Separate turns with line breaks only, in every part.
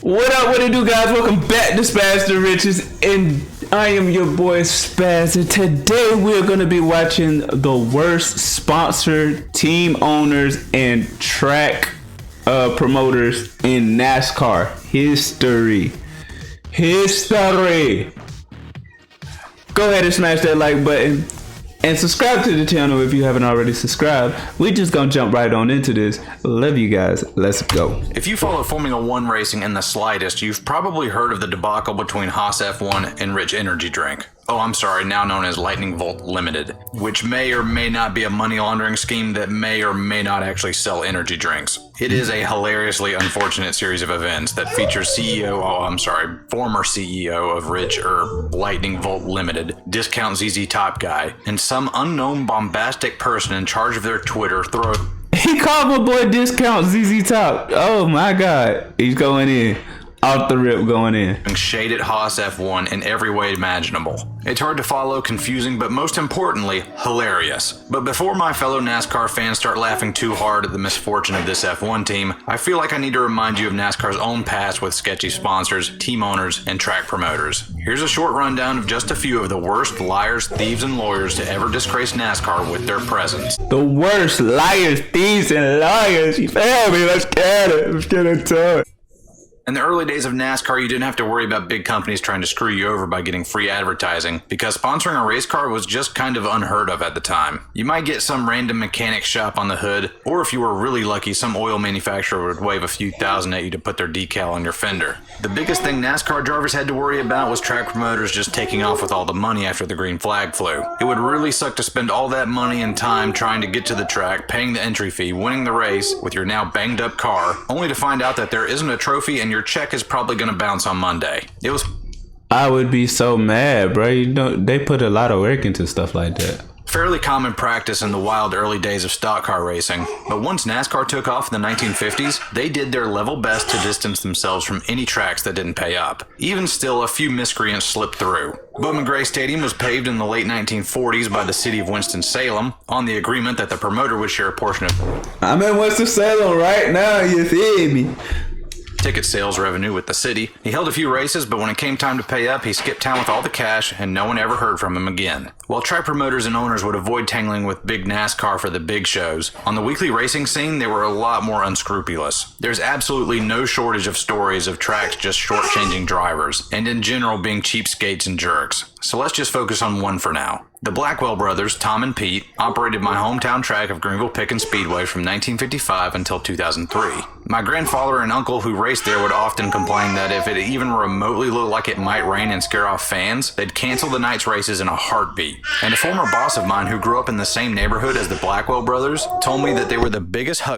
What it do, guys? Welcome back to Spaz the Riches, and I am your boy Spaz, and today we're going to be watching the worst sponsored team owners and track promoters in NASCAR history. Go ahead and smash that like button and subscribe to the channel if you haven't already subscribed. We're just gonna jump right on into this. Love you guys. Let's go.
If you follow Formula One racing in the slightest, you've probably heard of the debacle between Haas F1 and Rich Energy Drink. Oh, I'm sorry, now known as Lightning Volt Limited, which may or may not be a money laundering scheme that may or may not actually sell energy drinks. It is a hilariously unfortunate series of events that features former CEO of Lightning Volt Limited, Discount ZZ Top Guy, and some unknown bombastic person in charge of their Twitter
He called my boy Discount ZZ Top. Oh my God, he's going in. Off the rip, going in.
Shade at Haas F1 in every way imaginable. It's hard to follow, confusing, but most importantly, hilarious. But before my fellow NASCAR fans start laughing too hard at the misfortune of this F1 team, I feel like I need to remind you of NASCAR's own past with sketchy sponsors, team owners, and track promoters. Here's a short rundown of just a few of the worst liars, thieves, and lawyers to ever disgrace NASCAR with their presence.
The worst liars, thieves, and lawyers. You feel me? Let's get it. Let's get into it.
In the early days of NASCAR, you didn't have to worry about big companies trying to screw you over by getting free advertising, because sponsoring a race car was just kind of unheard of at the time. You might get some random mechanic shop on the hood, or if you were really lucky, some oil manufacturer would wave a few thousand at you to put their decal on your fender. The biggest thing NASCAR drivers had to worry about was track promoters just taking off with all the money after the green flag flew. It would really suck to spend all that money and time trying to get to the track, paying the entry fee, winning the race with your now banged up car, only to find out that there isn't a trophy and your check is probably going to bounce on Monday.
I would be so mad, bro. You know, they put a lot of work into stuff like that.
Fairly common practice in the wild early days of stock car racing, but once NASCAR took off in the 1950s, they did their level best to distance themselves from any tracks that didn't pay up. Even still, a few miscreants slipped through. Bowman Gray Stadium was paved in the late 1940s by the city of Winston-Salem on the agreement that the promoter would share a portion of
I'm in Winston-Salem right now, you feel me?
Ticket sales revenue with the city. He held a few races, but when it came time to pay up, he skipped town with all the cash, and no one ever heard from him again. While track promoters and owners would avoid tangling with big NASCAR for the big shows, on the weekly racing scene, they were a lot more unscrupulous. There's absolutely no shortage of stories of tracks just shortchanging drivers, and in general being cheapskates and jerks. So let's just focus on one for now. The Blackwell brothers, Tom and Pete, operated my hometown track of Greenville-Pickens Speedway from 1955 until 2003. My grandfather and uncle who raced there would often complain that if it even remotely looked like it might rain and scare off fans, they'd cancel the night's races in a heartbeat. And a former boss of mine who grew up in the same neighborhood as the Blackwell brothers told me that they were the biggest hug.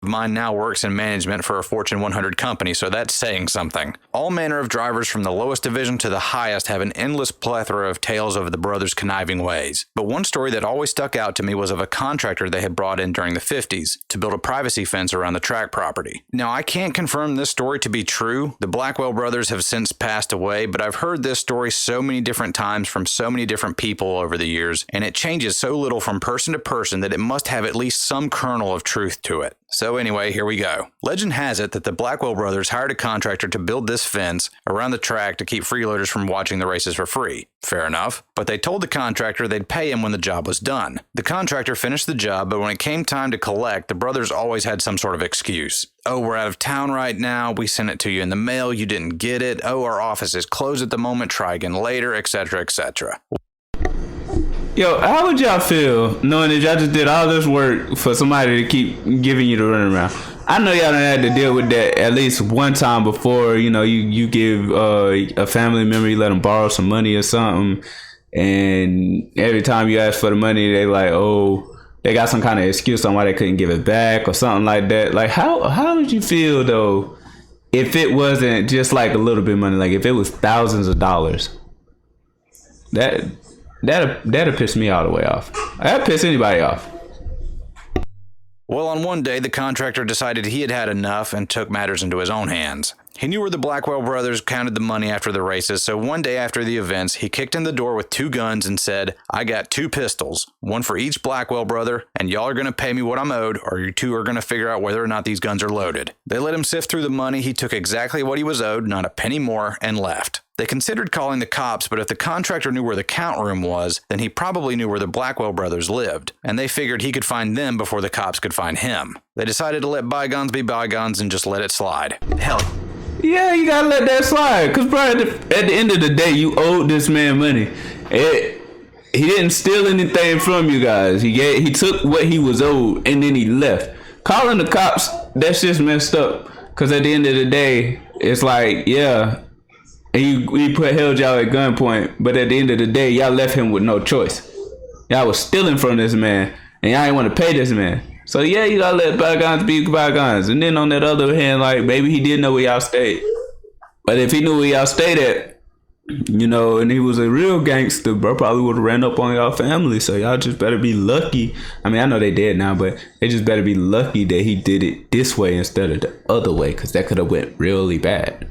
Mine now works in management for a Fortune 100 company, so that's saying something. All manner of drivers from the lowest division to the highest have an endless plethora of tales of the brothers' conniving ways. But one story that always stuck out to me was of a contractor they had brought in during the 50s to build a privacy fence around the track property. Now, I can't confirm this story to be true. The Blackwell brothers have since passed away, but I've heard this story so many different times from so many different people over the years, and it changes so little from person to person that it must have at least some kernel of truth to it. So anyway, here we go. Legend has it that the Blackwell brothers hired a contractor to build this fence around the track to keep freeloaders from watching the races for free. Fair enough. But they told the contractor they'd pay him when the job was done. The contractor finished the job, but when it came time to collect, the brothers always had some sort of excuse. Oh, we're out of town right now. We sent it to you in the mail. You didn't get it. Oh, our office is closed at the moment. Try again later, etc., etc.
Yo, how would y'all feel knowing that y'all just did all this work for somebody to keep giving you the runaround? I know y'all done had to deal with that at least one time before. You know, you give a family member, you let them borrow some money or something, and every time you ask for the money, they like, oh, they got some kind of excuse on why they couldn't give it back or something like that. Like, how would you feel though if it wasn't just like a little bit of money, like if it was thousands of dollars? That'd piss me all the way off. That'd piss anybody off.
Well, on one day, the contractor decided he had had enough and took matters into his own hands. He knew where the Blackwell brothers counted the money after the races, so one day after the events, he kicked in the door with 2 guns and said, "I got 2 pistols, one for each Blackwell brother, and y'all are going to pay me what I'm owed, or you 2 are going to figure out whether or not these guns are loaded." They let him sift through the money. He took exactly what he was owed, not a penny more, and left. They considered calling the cops, but if the contractor knew where the count room was, then he probably knew where the Blackwell brothers lived, and they figured he could find them before the cops could find him. They decided to let bygones be bygones and just let it slide. Hell,
Yeah, you gotta let that slide. Cause bro, at the end of the day, you owed this man money. He didn't steal anything from you guys. He took what he was owed and then he left. Calling the cops, that's just messed up. Cause at the end of the day, it's like, yeah, he held y'all at gunpoint, but at the end of the day, y'all left him with no choice. Y'all was stealing from this man, and y'all didn't want to pay this man. So yeah, you gotta let bygones be bygones. And then on that other hand, like maybe he did know where y'all stayed. But if he knew where y'all stayed at, you know, and he was a real gangster, bro, probably would have ran up on y'all family. So y'all just better be lucky. I mean, I know they dead now, but they just better be lucky that he did it this way instead of the other way, because that could have went really bad.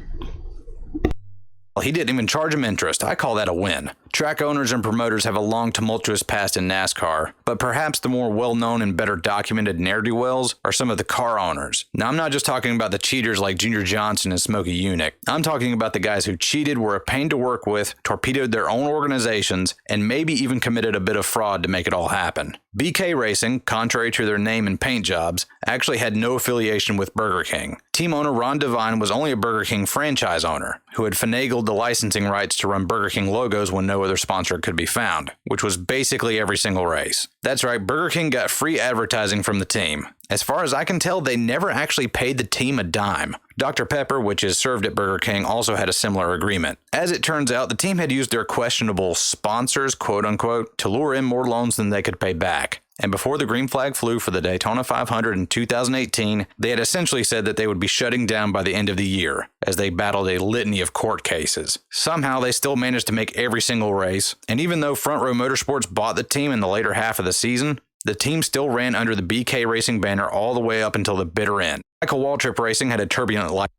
he didn't even charge him interest. I call that a win. Track owners and promoters have a long, tumultuous past in NASCAR, but perhaps the more well-known and better documented ne'er-do-wells are some of the car owners. Now, I'm not just talking about the cheaters like Junior Johnson and Smokey Yunick. I'm talking about the guys who cheated, were a pain to work with, torpedoed their own organizations, and maybe even committed a bit of fraud to make it all happen. BK Racing, contrary to their name and paint jobs, actually had no affiliation with Burger King. Team owner Ron Devine was only a Burger King franchise owner, who had finagled the licensing rights to run Burger King logos when no other sponsor could be found, which was basically every single race. That's right, Burger King got free advertising from the team. As far as I can tell, they never actually paid the team a dime. Dr. Pepper, which is served at Burger King, also had a similar agreement. As it turns out, the team had used their questionable sponsors, quote-unquote, to lure in more loans than they could pay back. And before the green flag flew for the Daytona 500 in 2018, they had essentially said that they would be shutting down by the end of the year, as they battled a litany of court cases. Somehow, they still managed to make every single race, and even though Front Row Motorsports bought the team in the later half of the season, the team still ran under the BK Racing banner all the way up until the bitter end. Michael Waltrip Racing had a turbulent life.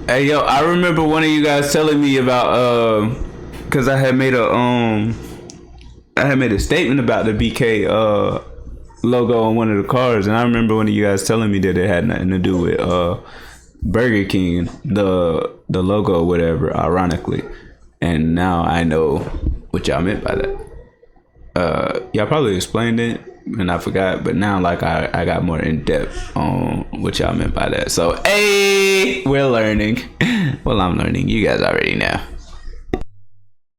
Hey, yo, I remember one of you guys telling me about, because I had made a statement about the BK logo on one of the cars, and I remember one of you guys telling me that it had nothing to do with Burger King, the logo or whatever, ironically. And now I know what y'all meant by that. Y'all probably explained it and I forgot, but now like I got more in depth on what y'all meant by that. So hey, we're learning. Well, I'm learning. You guys already know.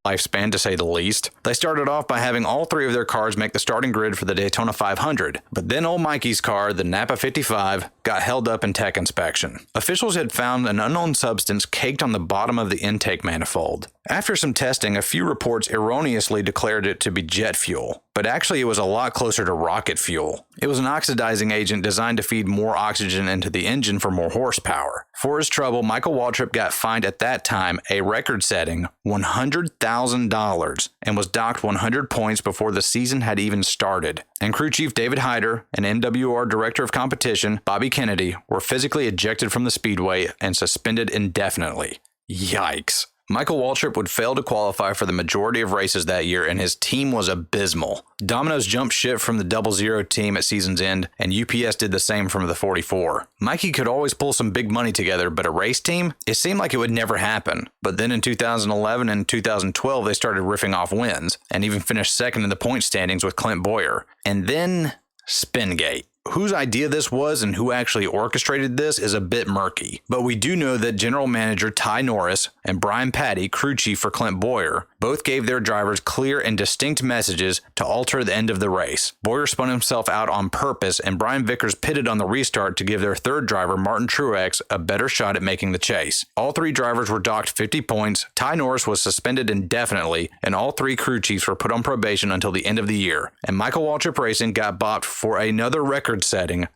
Lifespan, to say the least. They started off by having all three of their cars make the starting grid for the Daytona 500, but then old Mikey's car, the Napa 55, got held up in tech inspection. Officials had found an unknown substance caked on the bottom of the intake manifold. After some testing, a few reports erroneously declared it to be jet fuel, but actually it was a lot closer to rocket fuel. It was an oxidizing agent designed to feed more oxygen into the engine for more horsepower. For his trouble, Michael Waltrip got fined at that time a record-setting $100,000 and was docked 100 points before the season had even started. And crew chief David Hyder and NWR director of competition Bobby Kennedy were physically ejected from the speedway and suspended indefinitely. Yikes. Michael Waltrip would fail to qualify for the majority of races that year, and his team was abysmal. Domino's jumped ship from the 00 team at season's end, and UPS did the same from the 44. Mikey could always pull some big money together, but a race team? It seemed like it would never happen. But then in 2011 and 2012, they started riffing off wins, and even finished second in the point standings with Clint Boyer. And then, Spingate. Whose idea this was and who actually orchestrated this is a bit murky, but we do know that General Manager Ty Norris and Brian Patty, crew chief for Clint Boyer, both gave their drivers clear and distinct messages to alter the end of the race. Boyer spun himself out on purpose, and Brian Vickers pitted on the restart to give their third driver, Martin Truex, a better shot at making the chase. All three drivers were docked 50 points, Ty Norris was suspended indefinitely, and all three crew chiefs were put on probation until the end of the year. And Michael Waltrip Racing got bopped for another record-setting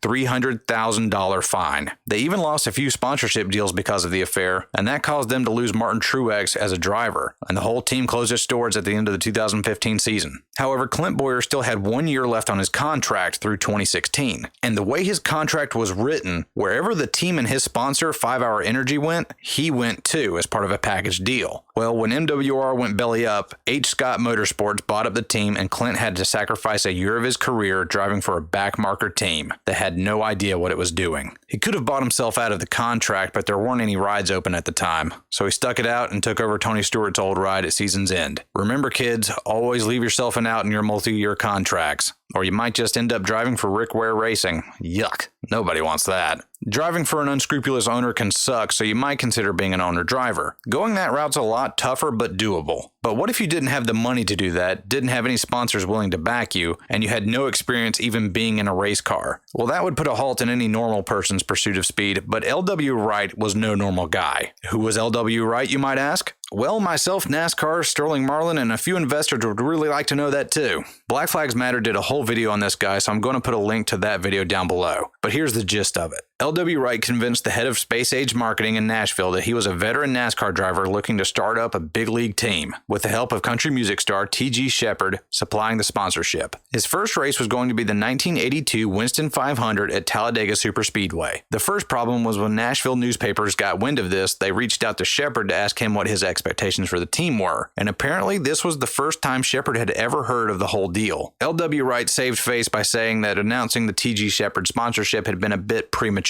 $300,000 fine. They even lost a few sponsorship deals because of the affair, and that caused them to lose Martin Truex as a driver, and the whole team closed closed its doors at the end of the 2015 season. However, Clint Boyer still had 1 year left on his contract through 2016. And the way his contract was written, wherever the team and his sponsor, 5 Hour Energy, went, he went too as part of a package deal. Well, when MWR went belly up, H. Scott Motorsports bought up the team, and Clint had to sacrifice a year of his career driving for a backmarker team that had no idea what it was doing. He could have bought himself out of the contract, but there weren't any rides open at the time, so he stuck it out and took over Tony Stewart's old ride at season's end. Remember, kids, always leave yourself an out in your multi-year contracts, or you might just end up driving for Rick Ware Racing. Yuck, nobody wants that. Driving for an unscrupulous owner can suck, so you might consider being an owner-driver. Going that route's a lot tougher, but doable. But what if you didn't have the money to do that, didn't have any sponsors willing to back you, and you had no experience even being in a race car? Well, that would put a halt in any normal person's pursuit of speed, but L.W. Wright was no normal guy. Who was L.W. Wright, you might ask? Well, myself, NASCAR, Sterling Marlin, and a few investors would really like to know that too. Black Flags Matter did a whole video on this guy, so I'm going to put a link to that video down below. But here's the gist of it. L.W. Wright convinced the head of Space Age Marketing in Nashville that he was a veteran NASCAR driver looking to start up a big league team, with the help of country music star T.G. Shepherd supplying the sponsorship. His first race was going to be the 1982 Winston 500 at Talladega Superspeedway. The first problem was when Nashville newspapers got wind of this, they reached out to Shepherd to ask him what his expectations for the team were, and apparently this was the first time Shepherd had ever heard of the whole deal. L.W. Wright saved face by saying that announcing the T.G. Shepherd sponsorship had been a bit premature,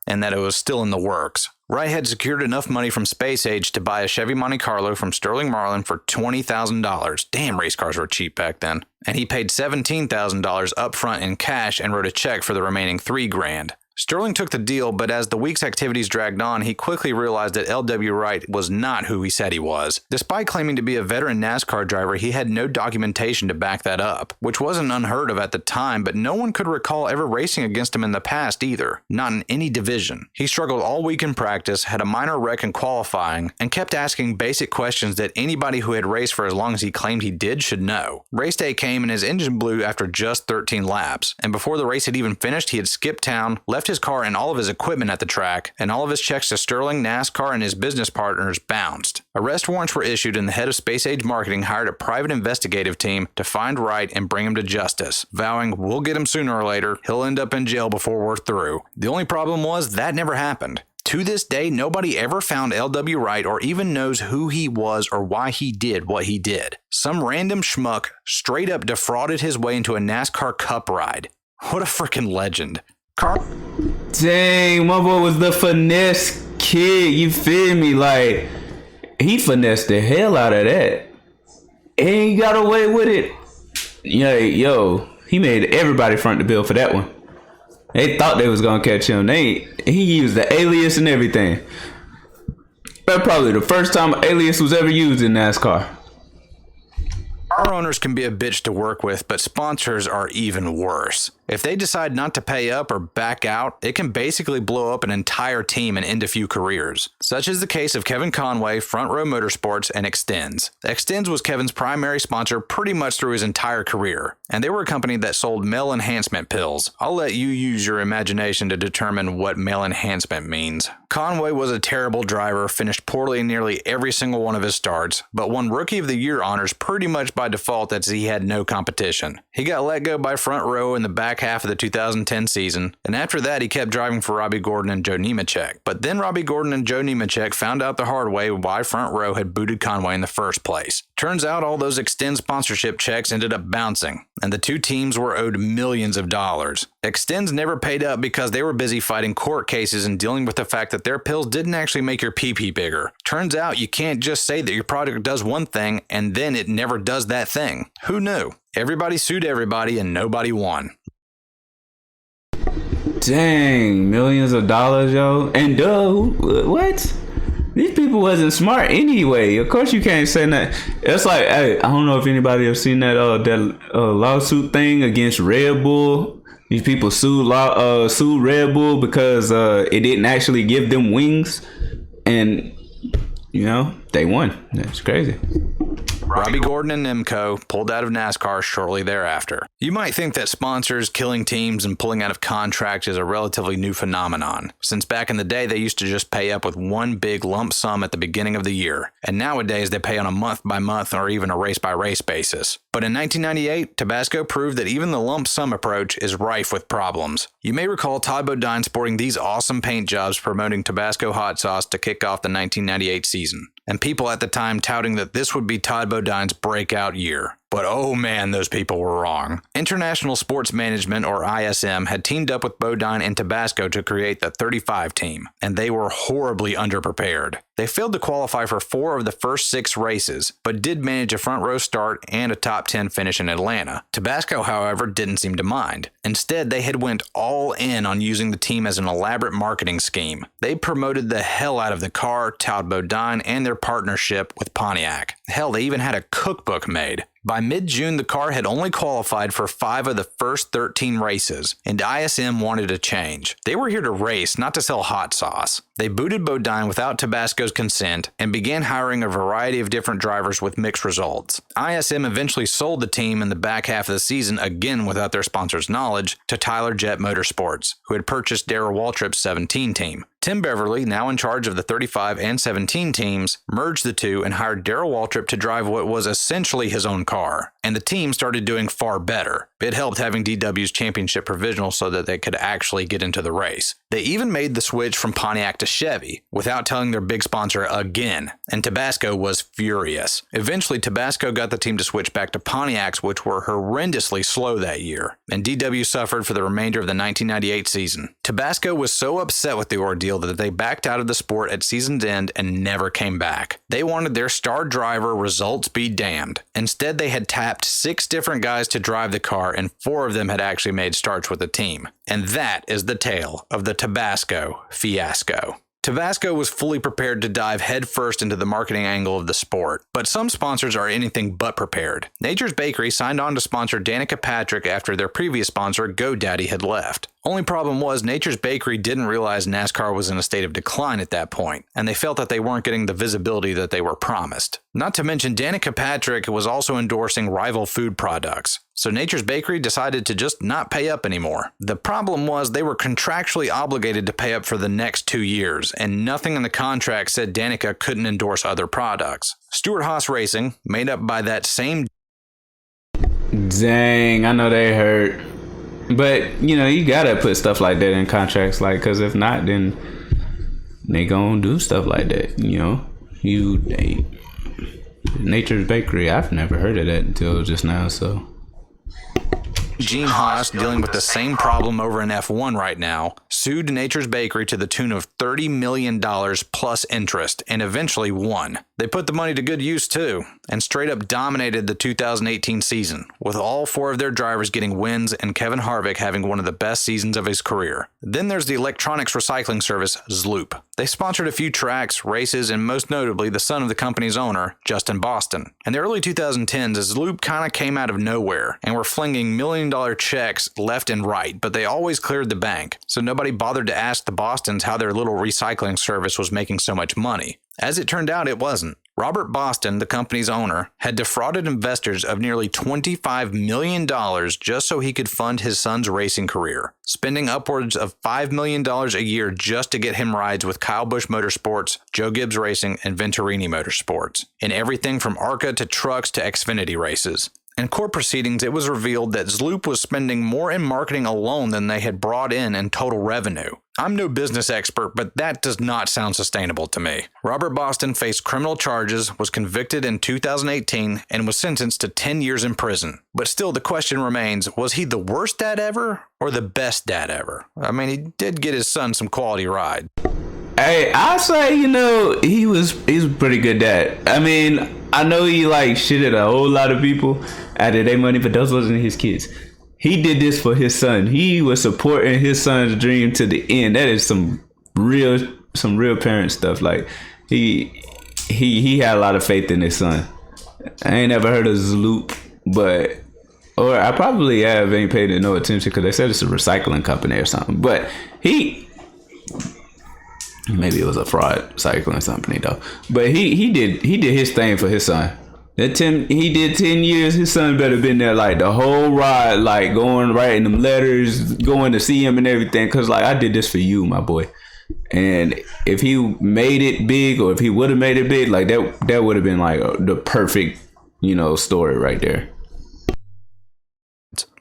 and that it was still in the works. Wright had secured enough money from Space Age to buy a Chevy Monte Carlo from Sterling Marlin for $20,000. Damn, race cars were cheap back then. And he paid $17,000 up front in cash and wrote a check for the remaining $3,000. Sterling took the deal, but as the week's activities dragged on, he quickly realized that L.W. Wright was not who he said he was. Despite claiming to be a veteran NASCAR driver, he had no documentation to back that up, which wasn't unheard of at the time, but no one could recall ever racing against him in the past either, not in any division. He struggled all week in practice, had a minor wreck in qualifying, and kept asking basic questions that anybody who had raced for as long as he claimed he did should know. Race day came and his engine blew after just 13 laps, and before the race had even finished, he had skipped town, left his car and all of his equipment at the track, and all of his checks to Sterling, NASCAR, and his business partners bounced. Arrest warrants were issued, and the head of Space Age Marketing hired a private investigative team to find Wright and bring him to justice, vowing, "We'll get him sooner or later. He'll end up in jail before we're through." The only problem was that never happened. To this day, nobody ever found L.W. Wright or even knows who he was or why he did what he did. Some random schmuck straight up defrauded his way into a NASCAR Cup ride. What a freaking legend.
Dang, my boy was the finesse kid, you feel me? Like, he finessed the hell out of that. And he got away with it. Yeah, yo, he made everybody front the bill for that one. They thought they was gonna catch him. He used the alias and everything. That's probably the first time an alias was ever used in NASCAR.
Car owners can be a bitch to work with, but sponsors are even worse. If they decide not to pay up or back out, it can basically blow up an entire team and end a few careers. Such is the case of Kevin Conway, Front Row Motorsports, and Extends. Extends was Kevin's primary sponsor pretty much through his entire career, and they were a company that sold male enhancement pills. I'll let you use your imagination to determine what male enhancement means. Conway was a terrible driver, finished poorly in nearly every single one of his starts, but won Rookie of the Year honors pretty much by default as he had no competition. He got let go by Front Row in the back half of the 2010 season, and after that he kept driving for Robbie Gordon and Joe Nemechek. But then Robbie Gordon and Joe Nemechek found out the hard way why Front Row had booted Conway in the first place. Turns out all those Extend sponsorship checks ended up bouncing, and the two teams were owed millions of dollars. Extends never paid up because they were busy fighting court cases and dealing with the fact that their pills didn't actually make your pee-pee bigger. Turns out you can't just say that your product does one thing and then it never does that thing. Who knew? Everybody sued everybody and nobody won.
Dang, millions of dollars, yo. And what? These people wasn't smart anyway. Of course you can't say that. It's like, hey, I don't know if anybody have seen that lawsuit thing against Red Bull. These people sued Red Bull because it didn't actually give them wings, and you know they won. That's crazy.
Robbie Gordon and Nemco pulled out of NASCAR shortly thereafter. You might think that sponsors killing teams and pulling out of contracts is a relatively new phenomenon, since back in the day they used to just pay up with one big lump sum at the beginning of the year, and nowadays they pay on a month-by-month or even a race-by-race basis. But in 1998, Tabasco proved that even the lump sum approach is rife with problems. You may recall Todd Bodine sporting these awesome paint jobs promoting Tabasco hot sauce to kick off the 1998 season, and people at the time touting that this would be Todd Bodine's breakout year. But oh man, those people were wrong. International Sports Management, or ISM, had teamed up with Bodine and Tabasco to create the 35 team, and they were horribly underprepared. They failed to qualify for 4 of the first 6 races, but did manage a front row start and a top 10 finish in Atlanta. Tabasco, however, didn't seem to mind. Instead, they had went all in on using the team as an elaborate marketing scheme. They promoted the hell out of the car, Todd Bodine, and their partnership with Pontiac. Hell, they even had a cookbook made. By mid-June, the car had only qualified for 5 of the first 13 races, and ISM wanted a change. They were here to race, not to sell hot sauce. They booted Bodine without Tabasco's consent and began hiring a variety of different drivers with mixed results. ISM eventually sold the team in the back half of the season, again without their sponsor's knowledge, to Tyler Jett Motorsports, who had purchased Darrell Waltrip's 17 team. Tim Beverly, now in charge of the 35 and 17 teams, merged the two and hired Darrell Waltrip to drive what was essentially his own car, and the team started doing far better. It helped having DW's championship provisional so that they could actually get into the race. They even made the switch from Pontiac to Chevy without telling their big sponsor again, and Tabasco was furious. Eventually, Tabasco got the team to switch back to Pontiacs, which were horrendously slow that year, and DW suffered for the remainder of the 1998 season. Tabasco was so upset with the ordeal that they backed out of the sport at season's end and never came back. They wanted their star driver results be damned. Instead, they had tapped 6 different guys to drive the car, and 4 of them had actually made starts with the team. And that is the tale of the Tabasco fiasco. Tabasco was fully prepared to dive headfirst into the marketing angle of the sport, but some sponsors are anything but prepared. Nature's Bakery signed on to sponsor Danica Patrick after their previous sponsor, GoDaddy, had left. Only problem was Nature's Bakery didn't realize NASCAR was in a state of decline at that point, and they felt that they weren't getting the visibility that they were promised. Not to mention, Danica Patrick was also endorsing rival food products, so Nature's Bakery decided to just not pay up anymore. The problem was they were contractually obligated to pay up for the next 2 years, and nothing in the contract said Danica couldn't endorse other products. Stewart Haas Racing, made up by that same...
Dang, I know they hurt. But, you know, you gotta put stuff like that in contracts, like, because if not, then they gonna do stuff like that, you know? Nature's Bakery, I've never heard of that until just now, so...
Gene Haas, dealing with the same problem over in F1 right now, sued Nature's Bakery to the tune of $30 million plus interest, and eventually won. They put the money to good use too, and straight up dominated the 2018 season, with all 4 of their drivers getting wins and Kevin Harvick having one of the best seasons of his career. Then there's the electronics recycling service, Zloop. They sponsored a few tracks, races, and most notably the son of the company's owner, Justin Boston. In the early 2010s, Zloop kinda came out of nowhere, and were flinging million-dollar checks left and right, but they always cleared the bank, so nobody bothered to ask the Bostons how their little recycling service was making so much money. As it turned out, it wasn't. Robert Boston, the company's owner, had defrauded investors of nearly $25 million just so he could fund his son's racing career, spending upwards of $5 million a year just to get him rides with Kyle Busch Motorsports, Joe Gibbs Racing, and Venturini Motorsports, in everything from ARCA to trucks to Xfinity races. In court proceedings, it was revealed that Zloop was spending more in marketing alone than they had brought in total revenue. I'm no business expert, but that does not sound sustainable to me. Robert Boston faced criminal charges, was convicted in 2018, and was sentenced to 10 years in prison. But still, the question remains, was he the worst dad ever or the best dad ever? I mean, he did get his son some quality ride.
Hey, I say, you know, he's a pretty good dad. I mean, I know he like shitted a whole lot of people out of their money, but those wasn't his kids. He did this for his son. He was supporting his son's dream to the end. That is some real parent stuff. Like he had a lot of faith in his son. I ain't never heard of Zloop, or I probably ain't paid it no attention because they said it's a recycling company or something. But maybe it was a fraud cycling company though. But he did his thing for his son. He did 10 years. His son better been there like the whole ride, like going writing them letters, going to see him and everything. Cause like I did this for you, my boy. And if he made it big, or if he would have made it big, like that would have been like the perfect, story right there.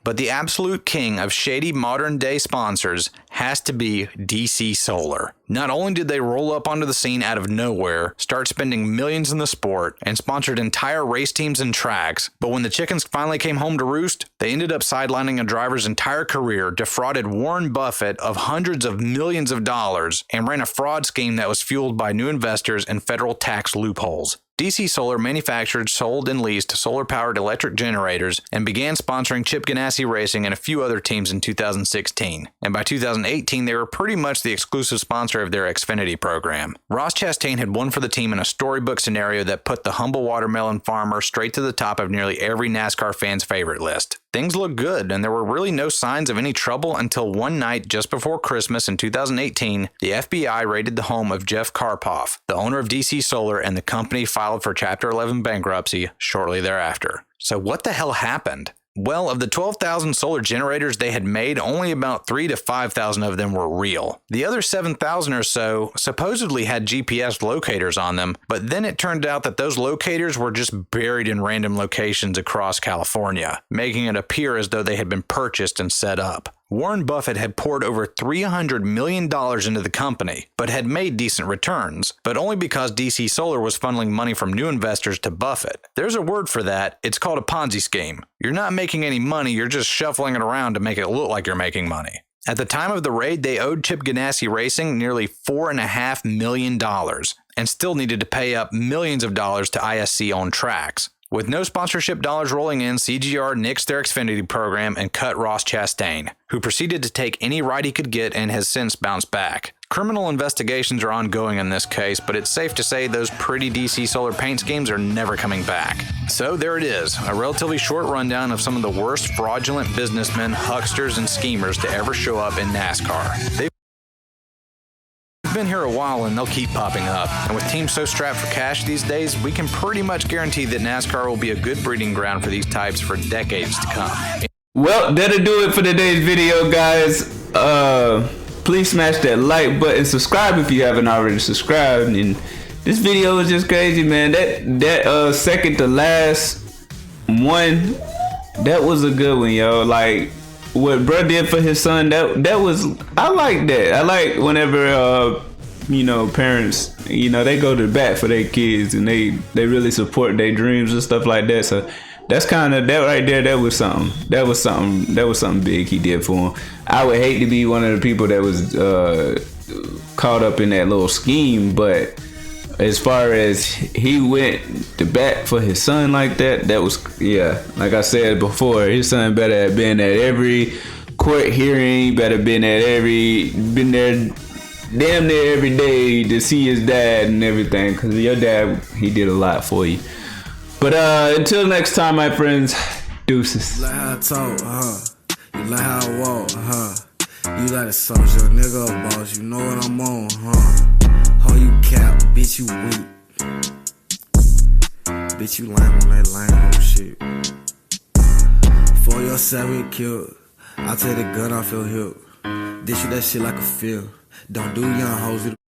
But the absolute king of shady modern day sponsors has to be DC Solar. Not only did they roll up onto the scene out of nowhere, start spending millions in the sport, and sponsored entire race teams and tracks, but when the chickens finally came home to roost, they ended up sidelining a driver's entire career, defrauded Warren Buffett of hundreds of millions of dollars, and ran a fraud scheme that was fueled by new investors and federal tax loopholes. DC Solar manufactured, sold, and leased solar-powered electric generators and began sponsoring Chip Ganassi Racing and a few other teams in 2016. And by 2018, they were pretty much the exclusive sponsor of their Xfinity program. Ross Chastain had won for the team in a storybook scenario that put the humble watermelon farmer straight to the top of nearly every NASCAR fan's favorite list. Things looked good, and there were really no signs of any trouble until one night just before Christmas in 2018, the FBI raided the home of Jeff Karpoff, the owner of DC Solar, and the company filed for Chapter 11 bankruptcy shortly thereafter. So what the hell happened? Well, of the 12,000 solar generators they had made, only about 3,000 to 5,000 of them were real. The other 7,000 or so supposedly had GPS locators on them, but then it turned out that those locators were just buried in random locations across California, making it appear as though they had been purchased and set up. Warren Buffett had poured over $300 million into the company, but had made decent returns, but only because DC Solar was funneling money from new investors to Buffett. There's a word for that. It's called a Ponzi scheme. You're not making any money, you're just shuffling it around to make it look like you're making money. At the time of the raid, they owed Chip Ganassi Racing nearly $4.5 million and still needed to pay up millions of dollars to ISC-owned tracks. With no sponsorship dollars rolling in, CGR nixed their Xfinity program and cut Ross Chastain, who proceeded to take any ride he could get and has since bounced back. Criminal investigations are ongoing in this case, but it's safe to say those pretty DC Solar paint schemes are never coming back. So there it is, a relatively short rundown of some of the worst fraudulent businessmen, hucksters, and schemers to ever show up in NASCAR. They've been here a while and they'll keep popping up. And with teams so strapped for cash these days, we can pretty much guarantee that NASCAR will be a good breeding ground for these types for decades to come.
Well, that'll do it for today's video, guys. Please smash that like button, subscribe if you haven't already subscribed. And this video was just crazy, man. That second to last one, that was a good one, yo. Like what bro did for his son, that was, I like that. I like whenever parents, they go to bat for their kids and they really support their dreams and stuff like that. So that's kind of that right there. That was something big he did for him. I would hate to be one of the people that was caught up in that little scheme, but as far as he went to bat for his son like that, that was, yeah, like I said before, his son better have been at every court hearing, better been there damn near every day to see his dad and everything, because your dad, he did a lot for you. But until next time, my friends, deuces.
You like how I talk, huh? You like how I walk, huh? You like a soldier, nigga, a boss, you know what I'm on, huh? Oh, you cap, bitch, you weak. Bitch, you lame on that lame hoe shit. For your savage killed, I'll take the gun off your hip. Dish you that shit like a feel. Don't do young hoes.